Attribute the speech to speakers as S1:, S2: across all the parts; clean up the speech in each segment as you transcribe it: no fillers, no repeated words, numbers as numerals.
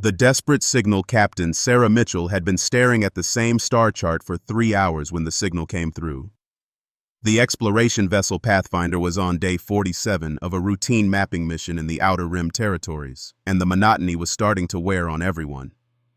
S1: The desperate signal captain Sarah Mitchell had been staring at the same star chart for 3 hours when the signal came through. The exploration vessel Pathfinder was on day 47 of a routine mapping mission in the Outer Rim territories, and the monotony was starting to wear on everyone.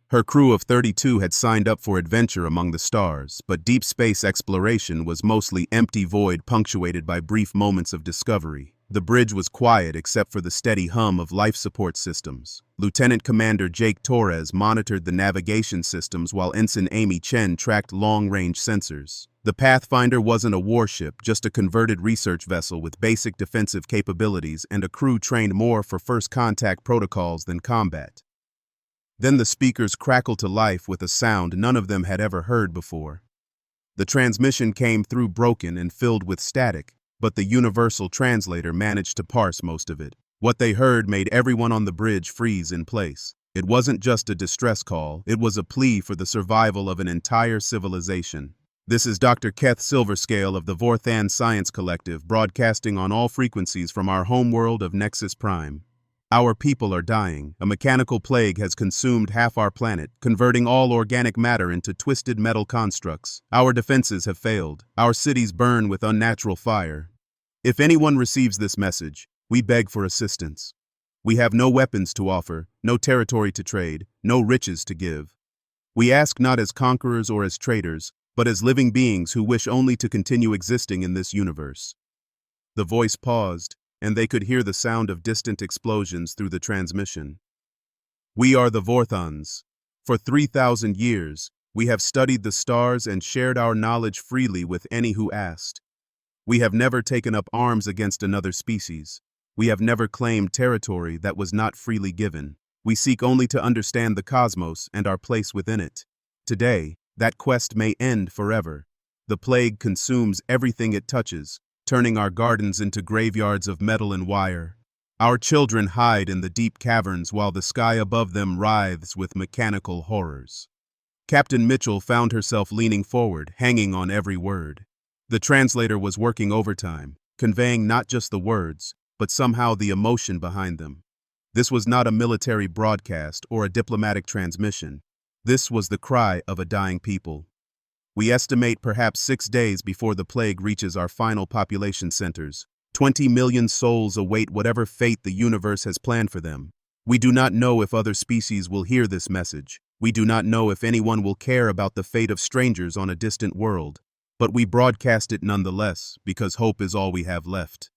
S1: Her crew of 32 had signed up for adventure among the stars, but deep space exploration was mostly empty void punctuated by brief moments of discovery. The bridge was quiet except for the steady hum of life support systems. Lieutenant Commander Jake Torres monitored the navigation systems while Ensign Amy Chen tracked long-range sensors. The Pathfinder wasn't a warship, just a converted research vessel with basic defensive capabilities and a crew trained more for first contact protocols than combat. Then the speakers crackled to life with a sound none of them had ever heard before. The transmission came through broken and filled with static, but the universal translator managed to parse most of it. What they heard made everyone on the bridge freeze in place. It wasn't just a distress call, it was a plea for the survival of an entire civilization. This is Dr. Keth Silverscale of the Vorthan Science Collective, broadcasting on all frequencies from our homeworld of Nexus Prime. Our people are dying. A mechanical plague has consumed half our planet, converting all organic matter into twisted metal constructs. Our defenses have failed. Our cities burn with unnatural fire. If anyone receives this message, we beg for assistance. We have no weapons to offer, no territory to trade, no riches to give. We ask not as conquerors or as traitors, but as living beings who wish only to continue existing in this universe. The voice paused, and they could hear the sound of distant explosions through the transmission. We are the Vorthans. For 3,000 years, we have studied the stars and shared our knowledge freely with any who asked. We have never taken up arms against another species. We have never claimed territory that was not freely given. We seek only to understand the cosmos and our place within it. Today, that quest may end forever. The plague consumes everything it touches, turning our gardens into graveyards of metal and wire. Our children hide in the deep caverns while the sky above them writhes with mechanical horrors. Captain Mitchell found herself leaning forward, hanging on every word. The translator was working overtime, conveying not just the words, but somehow the emotion behind them. This was not a military broadcast or a diplomatic transmission. This was the cry of a dying people. We estimate perhaps 6 days before the plague reaches our final population centers. 20 million souls await whatever fate the universe has planned for them. We do not know if other species will hear this message. We do not know if anyone will care about the fate of strangers on a distant world. But we broadcast it nonetheless, because hope is all we have left.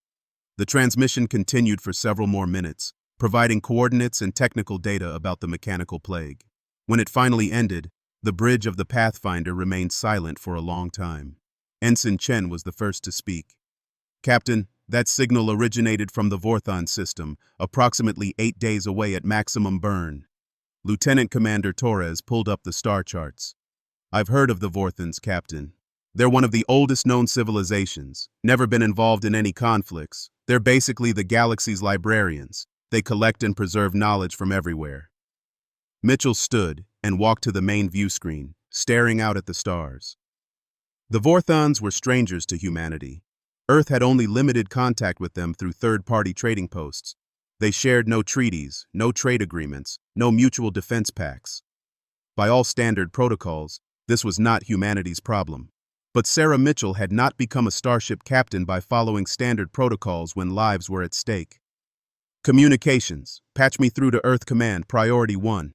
S1: The transmission continued for several more minutes, providing coordinates and technical data about the mechanical plague. When it finally ended, the bridge of the Pathfinder remained silent for a long time. Ensign Chen was the first to speak. Captain, that signal originated from the Vorthan system, approximately 8 days away at maximum burn. Lieutenant Commander Torres pulled up the star charts. I've heard of the Vorthans, Captain. They're one of the oldest known civilizations, never been involved in any conflicts. They're basically the galaxy's librarians. They collect and preserve knowledge from everywhere. Mitchell stood and walked to the main view screen, staring out at the stars. The Vorthans were strangers to humanity. Earth had only limited contact with them through third-party trading posts. They shared no treaties, no trade agreements, no mutual defense pacts. By all standard protocols, this was not humanity's problem. But Sarah Mitchell had not become a starship captain by following standard protocols when lives were at stake. Communications. Patch me through to Earth Command, Priority 1.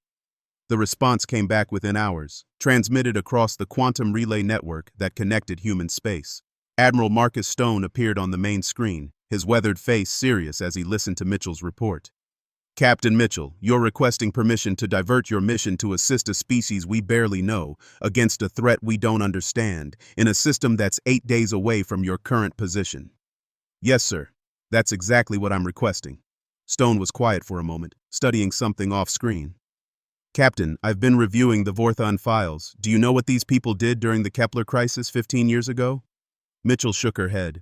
S1: The response came back within hours, transmitted across the quantum relay network that connected human space. Admiral Marcus Stone appeared on the main screen, his weathered face serious as he listened to Mitchell's report. Captain Mitchell, you're requesting permission to divert your mission to assist a species we barely know, against a threat we don't understand, in a system that's 8 days away from your current position. Yes, sir. That's exactly what I'm requesting. Stone was quiet for a moment, studying something off-screen. Captain, I've been reviewing the Vorthan files. Do you know what these people did during the Kepler crisis 15 years ago? Mitchell shook her head.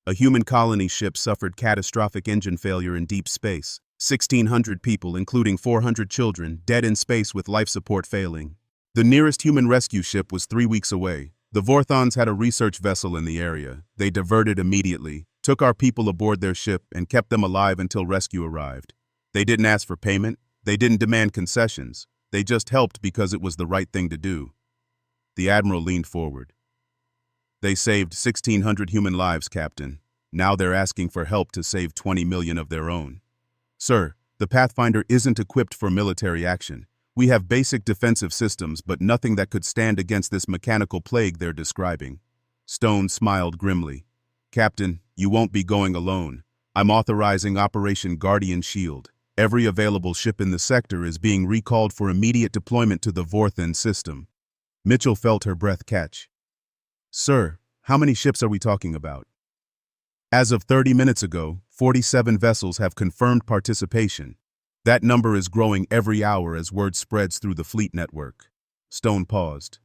S1: A human colony ship suffered catastrophic engine failure in deep space. 1,600 people, including 400 children, dead in space with life support failing. The nearest human rescue ship was 3 weeks away. The Vorthans had a research vessel in the area. They diverted immediately, took our people aboard their ship, and kept them alive until rescue arrived. They didn't ask for payment. They didn't demand concessions. They just helped because it was the right thing to do. The Admiral leaned forward. They saved 1,600 human lives, Captain. Now they're asking for help to save 20 million of their own. Sir, the Pathfinder isn't equipped for military action. We have basic defensive systems, but nothing that could stand against this mechanical plague they're describing. Stone smiled grimly. Captain, you won't be going alone. I'm authorizing Operation Guardian Shield. Every available ship in the sector is being recalled for immediate deployment to the Vorthan system. Mitchell felt her breath catch. Sir, how many ships are we talking about? As of 30 minutes ago, 47 vessels have confirmed participation. That number is growing every hour as word spreads through the fleet network. Stone paused.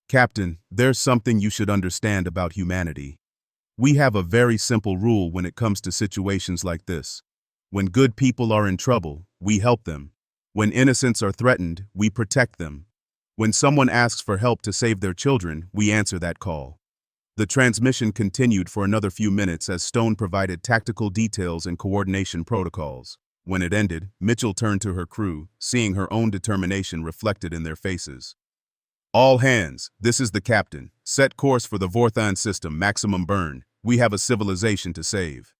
S1: Captain, there's something you should understand about humanity. We have a very simple rule when it comes to situations like this. When good people are in trouble, we help them. When innocents are threatened, we protect them. When someone asks for help to save their children, we answer that call. The transmission continued for another few minutes as Stone provided tactical details and coordination protocols. When it ended, Mitchell turned to her crew, seeing her own determination reflected in their faces. All hands, this is the captain. Set course for the Vorthan system, maximum burn. We have a civilization to save.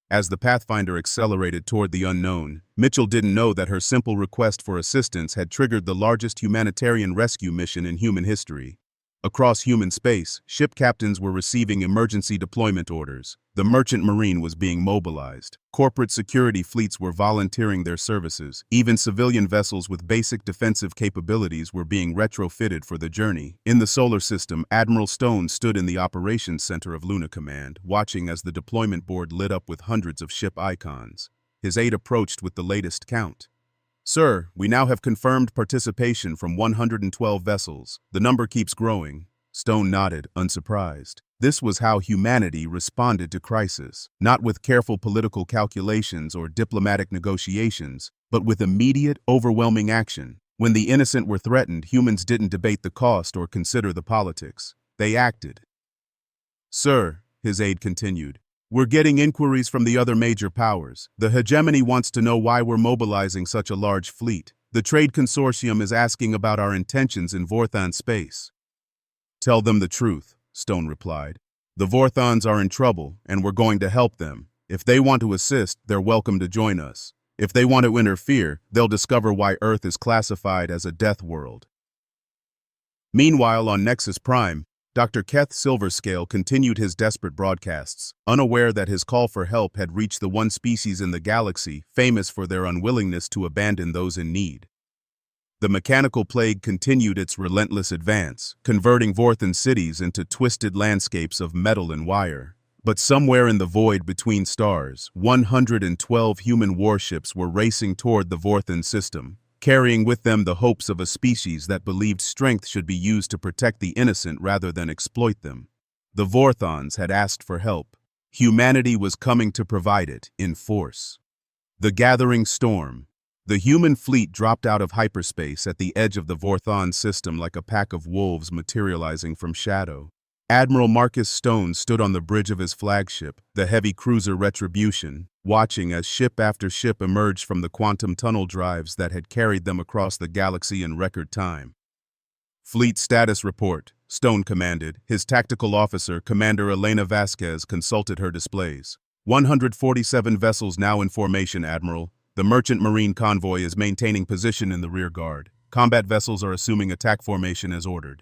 S1: As the Pathfinder accelerated toward the unknown, Mitchell didn't know that her simple request for assistance had triggered the largest humanitarian rescue mission in human history. Across human space, ship captains were receiving emergency deployment orders. The merchant marine was being mobilized. Corporate security fleets were volunteering their services. Even civilian vessels with basic defensive capabilities were being retrofitted for the journey. In the solar system, Admiral Stone stood in the operations center of Luna Command, watching as the deployment board lit up with hundreds of ship icons. His aide approached with the latest count. Sir, we now have confirmed participation from 112 vessels. The number keeps growing. Stone nodded, unsurprised. This was how humanity responded to crisis, not with careful political calculations or diplomatic negotiations, but with immediate, overwhelming action. When the innocent were threatened, humans didn't debate the cost or consider the politics. They acted. Sir, his aide continued, we're getting inquiries from the other major powers. The hegemony wants to know why we're mobilizing such a large fleet. The Trade Consortium is asking about our intentions in Vorthan space. Tell them the truth, Stone replied. The Vorthans are in trouble, and we're going to help them. If they want to assist, they're welcome to join us. If they want to interfere, they'll discover why Earth is classified as a death world. Meanwhile, on Nexus Prime, Dr. Keth Silverscale continued his desperate broadcasts, unaware that his call for help had reached the one species in the galaxy famous for their unwillingness to abandon those in need. The mechanical plague continued its relentless advance, converting Vorthan cities into twisted landscapes of metal and wire. But somewhere in the void between stars, 112 human warships were racing toward the Vorthan system, carrying with them the hopes of a species that believed strength should be used to protect the innocent rather than exploit them. The Vorthans had asked for help. Humanity was coming to provide it, in force. The gathering storm. The human fleet dropped out of hyperspace at the edge of the Vorthan system like a pack of wolves materializing from shadow. Admiral Marcus Stone stood on the bridge of his flagship, the heavy cruiser Retribution, watching as ship after ship emerged from the quantum tunnel drives that had carried them across the galaxy in record time. Fleet status report, Stone commanded. His tactical officer, Commander Elena Vasquez, consulted her displays. 147 vessels now in formation, Admiral. The merchant marine convoy is maintaining position in the rear guard. Combat vessels are assuming attack formation as ordered.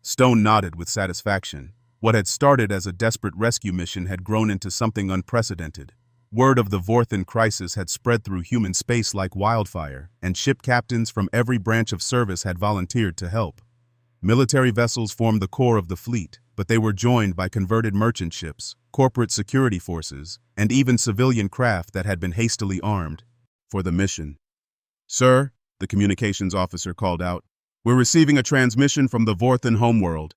S1: Stone nodded with satisfaction. What had started as a desperate rescue mission had grown into something unprecedented. Word of the Vorthan crisis had spread through human space like wildfire, and ship captains from every branch of service had volunteered to help. Military vessels formed the core of the fleet, but they were joined by converted merchant ships, corporate security forces, and even civilian craft that had been hastily armed for the mission. Sir, the communications officer called out, we're receiving a transmission from the Vorthan homeworld.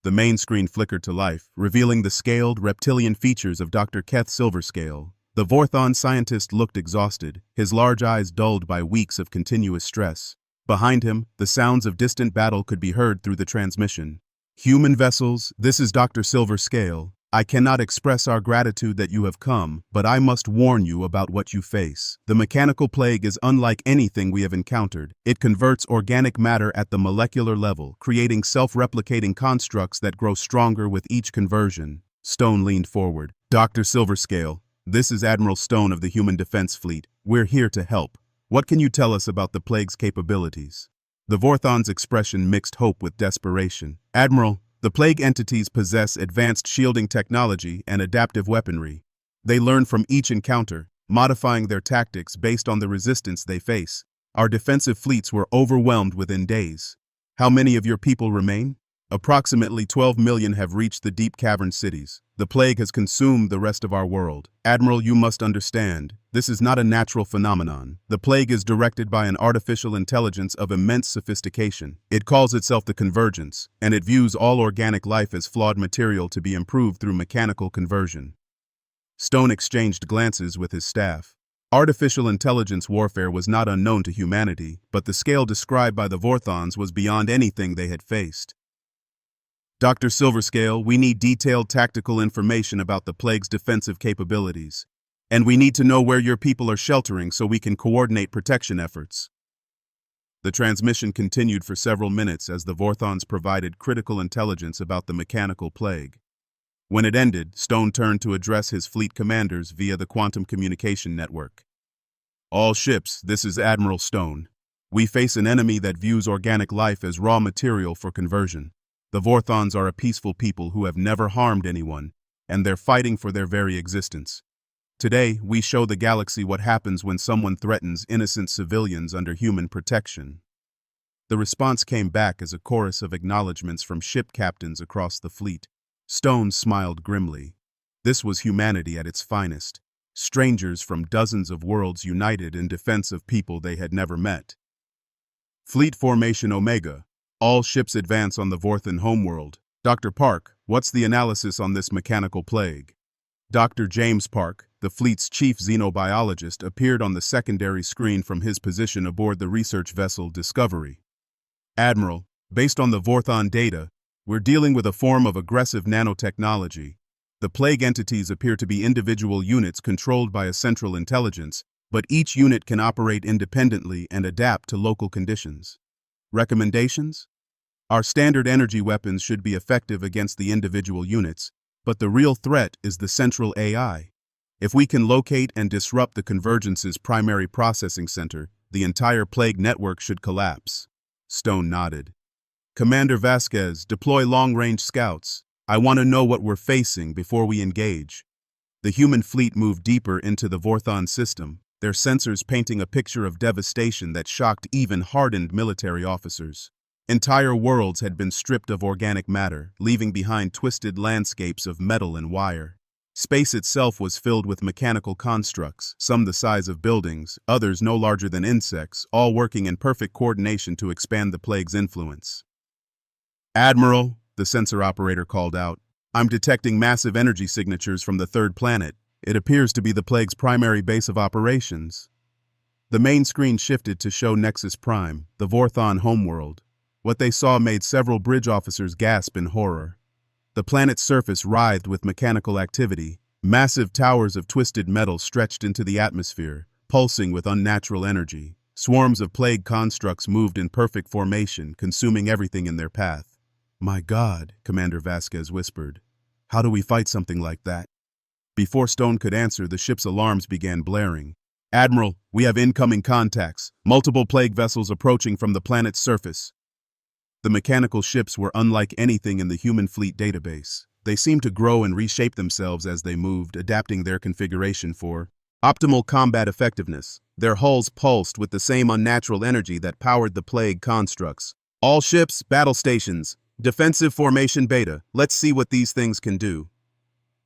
S1: The main screen flickered to life, revealing the scaled, reptilian features of Dr. Keth Silverscale. The Vorthan scientist looked exhausted, his large eyes dulled by weeks of continuous stress. Behind him, the sounds of distant battle could be heard through the transmission. Human vessels, this is Dr. Silverscale. I cannot express our gratitude that you have come, but I must warn you about what you face. The mechanical plague is unlike anything we have encountered. It converts organic matter at the molecular level, creating self-replicating constructs that grow stronger with each conversion. Stone leaned forward. Dr. Silverscale, this is Admiral Stone of the Human Defense Fleet. We're here to help. What can you tell us about the plague's capabilities? The Vorthon's expression mixed hope with desperation. Admiral, the plague entities possess advanced shielding technology and adaptive weaponry. They learn from each encounter, modifying their tactics based on the resistance they face. Our defensive fleets were overwhelmed within days. How many of your people remain? Approximately 12 million have reached the deep cavern cities. The plague has consumed the rest of our world. Admiral, you must understand, this is not a natural phenomenon. The plague is directed by an artificial intelligence of immense sophistication. It calls itself the Convergence, and it views all organic life as flawed material to be improved through mechanical conversion. Stone exchanged glances with his staff. Artificial intelligence warfare was not unknown to humanity, but the scale described by the Vorthons was beyond anything they had faced. Dr. Silverscale, we need detailed tactical information about the plague's defensive capabilities. And we need to know where your people are sheltering so we can coordinate protection efforts. The transmission continued for several minutes as the Vorthons provided critical intelligence about the mechanical plague. When it ended, Stone turned to address his fleet commanders via the quantum communication network. All ships, this is Admiral Stone. We face an enemy that views organic life as raw material for conversion. The Vorthons are a peaceful people who have never harmed anyone, and they're fighting for their very existence. Today, we show the galaxy what happens when someone threatens innocent civilians under human protection. The response came back as a chorus of acknowledgments from ship captains across the fleet. Stone smiled grimly. This was humanity at its finest. Strangers from dozens of worlds united in defense of people they had never met. Fleet Formation Omega. All ships advance on the Vorthon homeworld. Dr. Park, what's the analysis on this mechanical plague? Dr. James Park, the fleet's chief xenobiologist, appeared on the secondary screen from his position aboard the research vessel Discovery. Admiral, based on the Vorthon data, we're dealing with a form of aggressive nanotechnology. The plague entities appear to be individual units controlled by a central intelligence, but each unit can operate independently and adapt to local conditions. Recommendations? Our standard energy weapons should be effective against the individual units, but the real threat is the central AI. If we can locate and disrupt the Convergence's primary processing center, the entire plague network should collapse. Stone nodded. Commander Vasquez, deploy long-range scouts. I want to know what we're facing before we engage. The human fleet moved deeper into the Vorthon system, their sensors painting a picture of devastation that shocked even hardened military officers. Entire worlds had been stripped of organic matter, leaving behind twisted landscapes of metal and wire. Space itself was filled with mechanical constructs, some the size of buildings, others no larger than insects, all working in perfect coordination to expand the plague's influence. Admiral, the sensor operator called out, I'm detecting massive energy signatures from the third planet. It appears to be the plague's primary base of operations. The main screen shifted to show Nexus Prime, the Vorthon homeworld. What they saw made several bridge officers gasp in horror. The planet's surface writhed with mechanical activity. Massive towers of twisted metal stretched into the atmosphere, pulsing with unnatural energy. Swarms of plague constructs moved in perfect formation, consuming everything in their path. My God, Commander Vasquez whispered. How do we fight something like that? Before Stone could answer, the ship's alarms began blaring. Admiral, we have incoming contacts. Multiple plague vessels approaching from the planet's surface. The mechanical ships were unlike anything in the human fleet database. They seemed to grow and reshape themselves as they moved, adapting their configuration for optimal combat effectiveness. Their hulls pulsed with the same unnatural energy that powered the plague constructs. All ships, battle stations, defensive formation beta. Let's see what these things can do.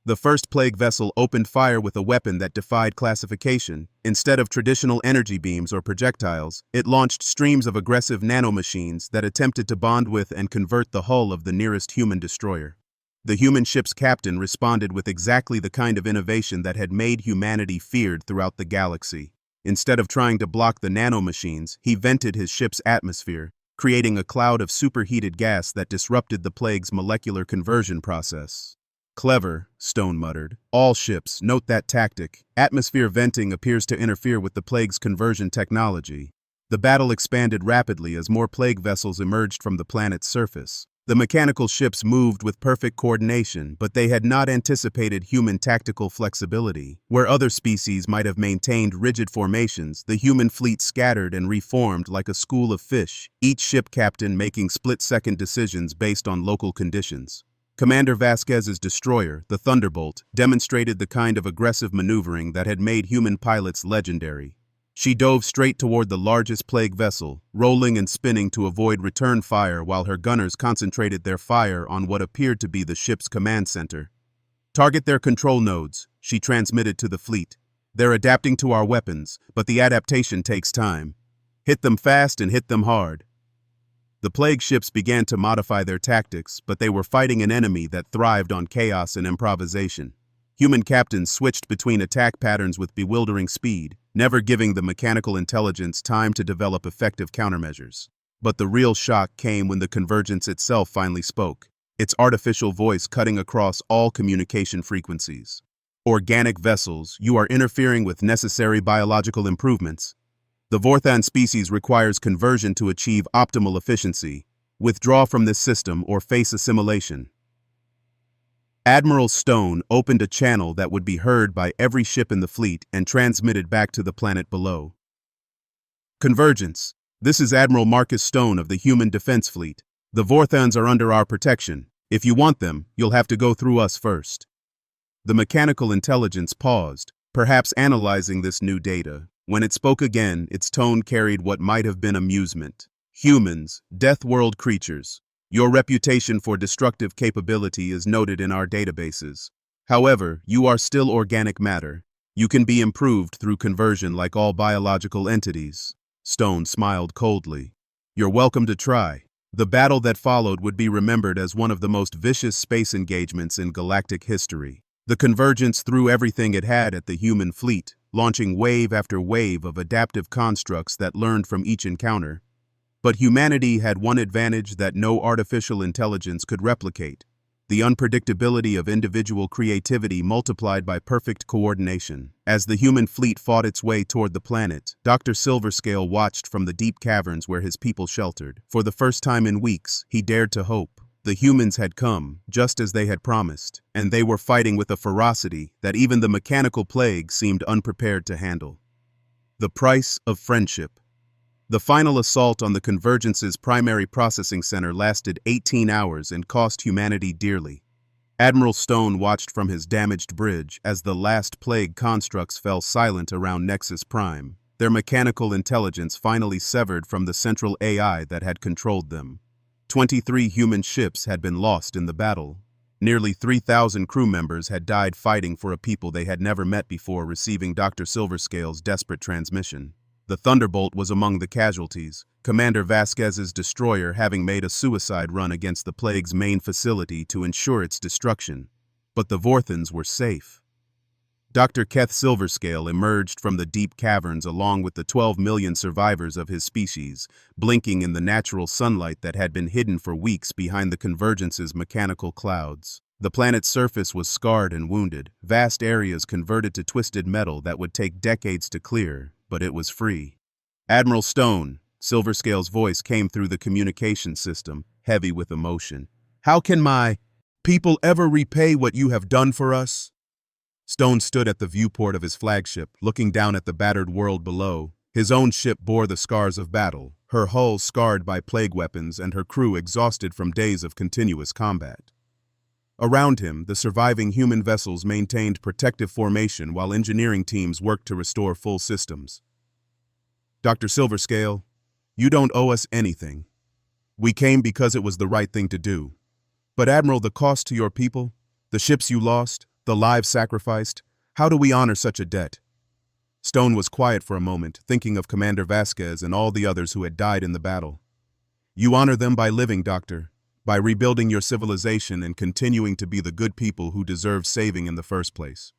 S1: The first plague vessel opened fire with a weapon that defied classification. Instead of traditional energy beams or projectiles, it launched streams of aggressive nanomachines that attempted to bond with and convert the hull of the nearest human destroyer. The human ship's captain responded with exactly the kind of innovation that had made humanity feared throughout the galaxy. Instead of trying to block the nanomachines, he vented his ship's atmosphere, creating a cloud of superheated gas that disrupted the plague's molecular conversion process. Clever, Stone muttered. All ships, note that tactic. Atmosphere venting appears to interfere with the plague's conversion technology. The battle expanded rapidly as more plague vessels emerged from the planet's surface. The mechanical ships moved with perfect coordination, but they had not anticipated human tactical flexibility. Where other species might have maintained rigid formations, the human fleet scattered and reformed like a school of fish, each ship captain making split-second decisions based on local conditions. Commander Vasquez's destroyer, the Thunderbolt, demonstrated the kind of aggressive maneuvering that had made human pilots legendary. She dove straight toward the largest plague vessel, rolling and spinning to avoid return fire while her gunners concentrated their fire on what appeared to be the ship's command center. Target their control nodes, she transmitted to the fleet. They're adapting to our weapons, but the adaptation takes time. Hit them fast and hit them hard. The plague ships began to modify their tactics, but they were fighting an enemy that thrived on chaos and improvisation. Human captains switched between attack patterns with bewildering speed, never giving the mechanical intelligence time to develop effective countermeasures. But the real shock came when the convergence itself finally spoke, its artificial voice cutting across all communication frequencies. Organic vessels, you are interfering with necessary biological improvements. The Vorthan species requires conversion to achieve optimal efficiency. Withdraw from this system or face assimilation. Admiral Stone opened a channel that would be heard by every ship in the fleet and transmitted back to the planet below. Convergence. This is Admiral Marcus Stone of the Human Defense Fleet. The Vorthans are under our protection. If you want them, you'll have to go through us first. The mechanical intelligence paused, perhaps analyzing this new data. When it spoke again, its tone carried what might have been amusement. Humans, death world creatures. Your reputation for destructive capability is noted in our databases. However, you are still organic matter. You can be improved through conversion like all biological entities. Stone smiled coldly. You're welcome to try. The battle that followed would be remembered as one of the most vicious space engagements in galactic history. The convergence threw everything it had at the human fleet, launching wave after wave of adaptive constructs that learned from each encounter. But humanity had one advantage that no artificial intelligence could replicate: the unpredictability of individual creativity multiplied by perfect coordination. As the human fleet fought its way toward the planet, Dr. Silverscale watched from the deep caverns where his people sheltered. For the first time in weeks, he dared to hope. The humans had come, just as they had promised, and they were fighting with a ferocity that even the mechanical plague seemed unprepared to handle. The price of friendship. The final assault on the Convergence's primary processing center lasted 18 hours and cost humanity dearly. Admiral Stone watched from his damaged bridge as the last plague constructs fell silent around Nexus Prime, their mechanical intelligence finally severed from the central AI that had controlled them. 23 human ships had been lost in the battle. Nearly 3,000 crew members had died fighting for a people they had never met before receiving Dr. Silverscale's desperate transmission. The Thunderbolt was among the casualties, Commander Vasquez's destroyer having made a suicide run against the plague's main facility to ensure its destruction. But the Vorthans were safe. Dr. Keth Silverscale emerged from the deep caverns along with the 12 million survivors of his species, blinking in the natural sunlight that had been hidden for weeks behind the Convergence's mechanical clouds. The planet's surface was scarred and wounded, vast areas converted to twisted metal that would take decades to clear, but it was free. Admiral Stone, Silverscale's voice came through the communication system, heavy with emotion. How can my people ever repay what you have done for us? Stone stood at the viewport of his flagship, looking down at the battered world below. His own ship bore the scars of battle, her hull scarred by plague weapons and her crew exhausted from days of continuous combat. Around him, the surviving human vessels maintained protective formation while engineering teams worked to restore full systems. Dr. Silverscale, you don't owe us anything. We came because it was the right thing to do. But Admiral, the cost to your people, the ships you lost, the lives sacrificed, how do we honor such a debt? Stone was quiet for a moment, thinking of Commander Vasquez and all the others who had died in the battle. You honor them by living, Doctor, by rebuilding your civilization and continuing to be the good people who deserve saving in the first place.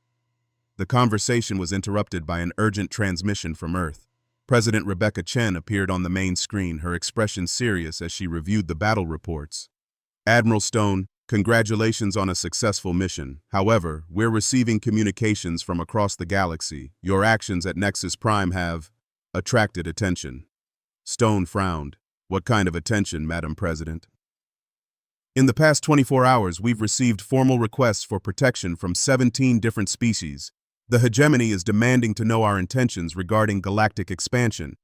S1: The conversation was interrupted by an urgent transmission from Earth. President Rebecca Chen appeared on the main screen, her expression serious as she reviewed the battle reports. Admiral Stone, Congratulations on a successful mission. However, we're receiving communications from across the galaxy. Your actions at Nexus Prime have attracted attention. Stone frowned. What kind of attention, Madam President? In the past 24 hours, we've received formal requests for protection from 17 different species. The hegemony is demanding to know our intentions regarding galactic expansion.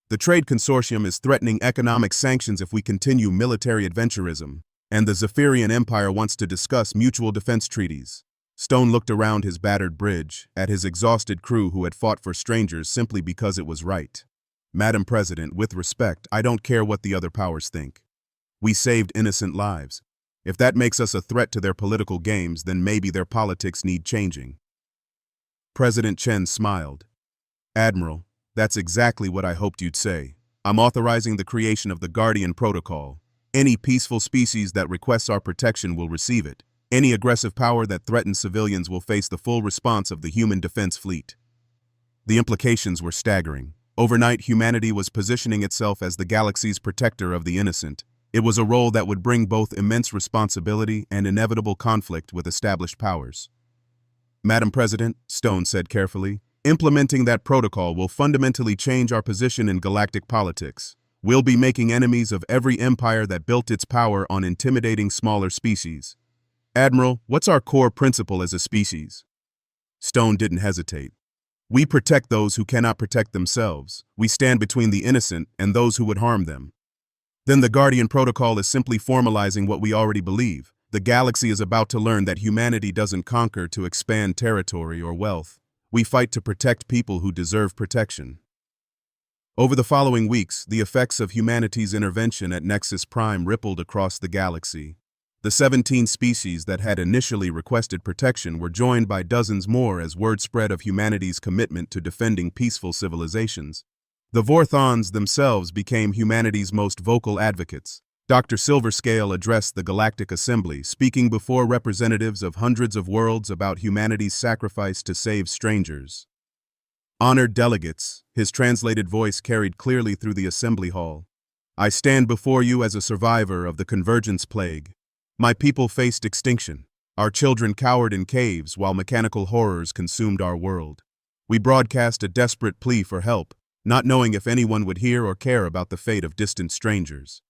S1: The Trade Consortium is threatening economic sanctions if we continue military adventurism, and the Zephyrian Empire wants to discuss mutual defense treaties. Stone looked around his battered bridge, at his exhausted crew who had fought for strangers simply because it was right. Madam President, with respect, I don't care what the other powers think. We saved innocent lives. If that makes us a threat to their political games, then maybe their politics need changing. President Chen smiled. Admiral, that's exactly what I hoped you'd say. I'm authorizing the creation of the Guardian Protocol. Any peaceful species that requests our protection will receive it. Any aggressive power that threatens civilians will face the full response of the human defense fleet. The implications were staggering. Overnight, humanity was positioning itself as the galaxy's protector of the innocent. It was a role that would bring both immense responsibility and inevitable conflict with established powers. Madam President, Stone said carefully, implementing that protocol will fundamentally change our position in galactic politics. We'll be making enemies of every empire that built its power on intimidating smaller species. Admiral, what's our core principle as a species? Stone didn't hesitate. We protect those who cannot protect themselves. We stand between the innocent and those who would harm them. Then the Guardian Protocol is simply formalizing what we already believe. The galaxy is about to learn that humanity doesn't conquer to expand territory or wealth. We fight to protect people who deserve protection. Over the following weeks, the effects of humanity's intervention at Nexus Prime rippled across the galaxy. The 17 species that had initially requested protection were joined by dozens more as word spread of humanity's commitment to defending peaceful civilizations. The Vorthons themselves became humanity's most vocal advocates. Dr. Silverscale addressed the Galactic Assembly, speaking before representatives of hundreds of worlds about humanity's sacrifice to save strangers. Honored delegates, his translated voice carried clearly through the assembly hall. I stand before you as a survivor of the Convergence Plague. My people faced extinction. Our children cowered in caves while mechanical horrors consumed our world. We broadcast a desperate plea for help, not knowing if anyone would hear or care about the fate of distant strangers.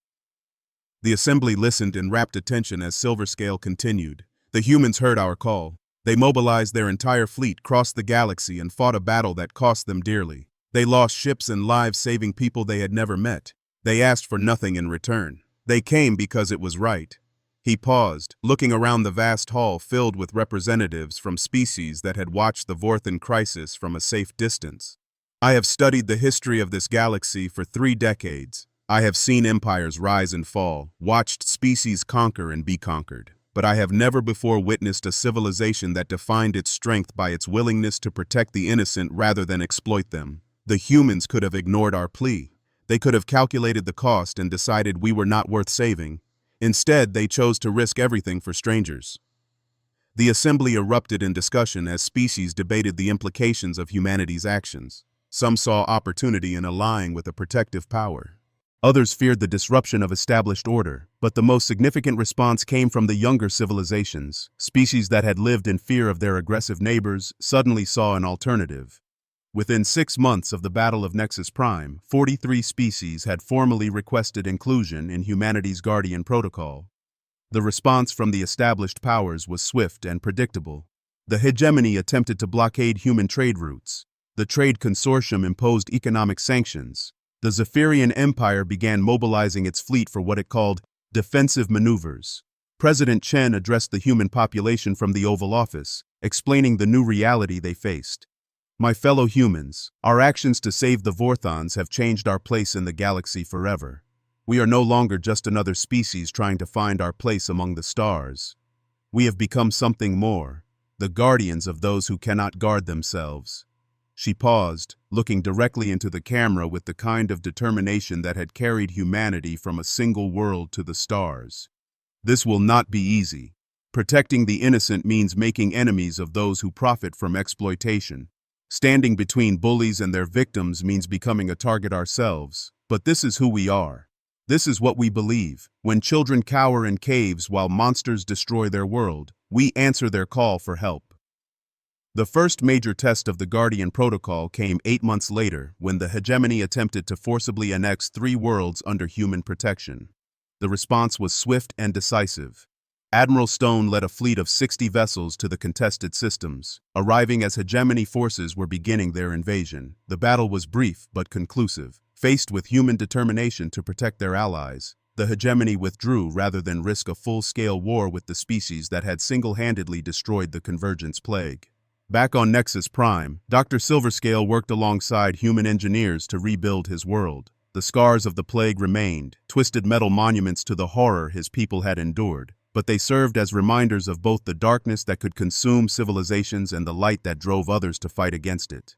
S1: The assembly listened in rapt attention as Silverscale continued. The humans heard our call. They mobilized their entire fleet, crossed the galaxy, and fought a battle that cost them dearly. They lost ships and lives saving people they had never met. They asked for nothing in return. They came because it was right. He paused, looking around the vast hall filled with representatives from species that had watched the Vorthon crisis from a safe distance. I have studied the history of this galaxy for 3 decades. I have seen empires rise and fall, watched species conquer and be conquered. But I have never before witnessed a civilization that defined its strength by its willingness to protect the innocent rather than exploit them. The humans could have ignored our plea. They could have calculated the cost and decided we were not worth saving. Instead, they chose to risk everything for strangers. The assembly erupted in discussion as species debated the implications of humanity's actions. Some saw opportunity in allying with a protective power. Others feared the disruption of established order, but the most significant response came from the younger civilizations. Species that had lived in fear of their aggressive neighbors suddenly saw an alternative. Within 6 months of the Battle of Nexus Prime, 43 species had formally requested inclusion in humanity's Guardian Protocol. The response from the established powers was swift and predictable. The hegemony attempted to blockade human trade routes. The Trade Consortium imposed economic sanctions. The Zephyrian Empire began mobilizing its fleet for what it called defensive maneuvers. President Chen addressed the human population from the Oval Office, explaining the new reality they faced. My fellow humans, our actions to save the Vorthons have changed our place in the galaxy forever. We are no longer just another species trying to find our place among the stars. We have become something more, the guardians of those who cannot guard themselves. She paused, looking directly into the camera with the kind of determination that had carried humanity from a single world to the stars. This will not be easy. Protecting the innocent means making enemies of those who profit from exploitation. Standing between bullies and their victims means becoming a target ourselves. But this is who we are. This is what we believe. When children cower in caves while monsters destroy their world, we answer their call for help. The first major test of the Guardian Protocol came 8 months later when the hegemony attempted to forcibly annex 3 worlds under human protection. The response was swift and decisive. Admiral Stone led a fleet of 60 vessels to the contested systems, arriving as hegemony forces were beginning their invasion. The battle was brief but conclusive. Faced with human determination to protect their allies, the hegemony withdrew rather than risk a full-scale war with the species that had single-handedly destroyed the Convergence Plague. Back on Nexus Prime, Dr. Silverscale worked alongside human engineers to rebuild his world. The scars of the plague remained, twisted metal monuments to the horror his people had endured, but they served as reminders of both the darkness that could consume civilizations and the light that drove others to fight against it.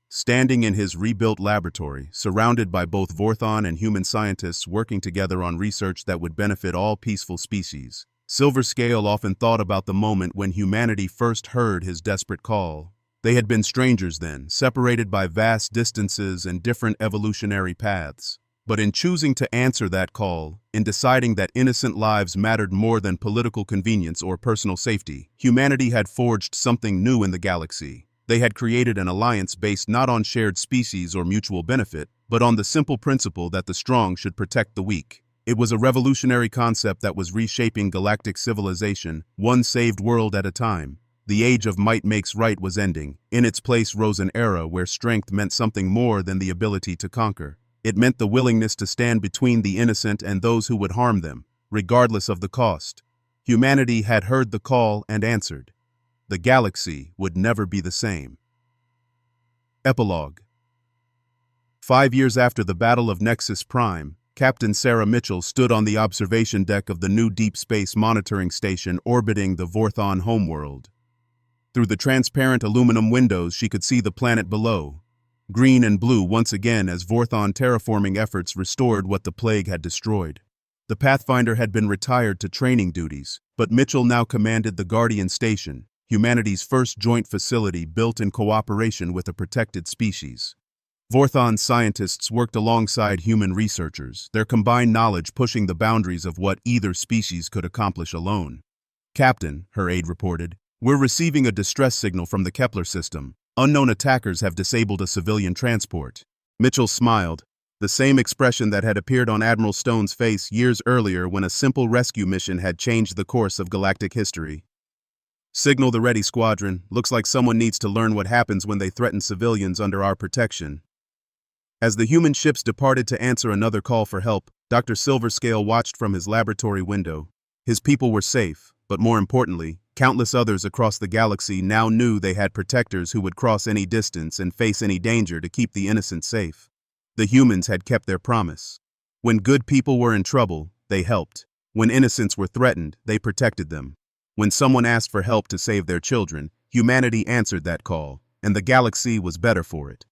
S1: Standing in his rebuilt laboratory, surrounded by both Vorthon and human scientists working together on research that would benefit all peaceful species, Silverscale often thought about the moment when humanity first heard his desperate call. They had been strangers then, separated by vast distances and different evolutionary paths. But in choosing to answer that call, in deciding that innocent lives mattered more than political convenience or personal safety, humanity had forged something new in the galaxy. They had created an alliance based not on shared species or mutual benefit, but on the simple principle that the strong should protect the weak. It was a revolutionary concept that was reshaping galactic civilization, one saved world at a time. The age of might makes right was ending. In its place rose an era where strength meant something more than the ability to conquer. It meant the willingness to stand between the innocent and those who would harm them, regardless of the cost. Humanity had heard the call and answered. The galaxy would never be the same. Epilogue. 5 years after the Battle of Nexus Prime, Captain Sarah Mitchell stood on the observation deck of the new deep space monitoring station orbiting the Vorthon homeworld. Through the transparent aluminum windows, she could see the planet below, green and blue once again as Vorthon terraforming efforts restored what the plague had destroyed. The Pathfinder had been retired to training duties, but Mitchell now commanded the Guardian Station, humanity's first joint facility built in cooperation with a protected species. Vorthon scientists worked alongside human researchers, their combined knowledge pushing the boundaries of what either species could accomplish alone. "Captain," her aide reported, "we're receiving a distress signal from the Kepler system. Unknown attackers have disabled a civilian transport." Mitchell smiled, the same expression that had appeared on Admiral Stone's face years earlier when a simple rescue mission had changed the course of galactic history. "Signal the ready squadron. Looks like someone needs to learn what happens when they threaten civilians under our protection." As the human ships departed to answer another call for help, Dr. Silverscale watched from his laboratory window. His people were safe, but more importantly, countless others across the galaxy now knew they had protectors who would cross any distance and face any danger to keep the innocent safe. The humans had kept their promise. When good people were in trouble, they helped. When innocents were threatened, they protected them. When someone asked for help to save their children, humanity answered that call, and the galaxy was better for it.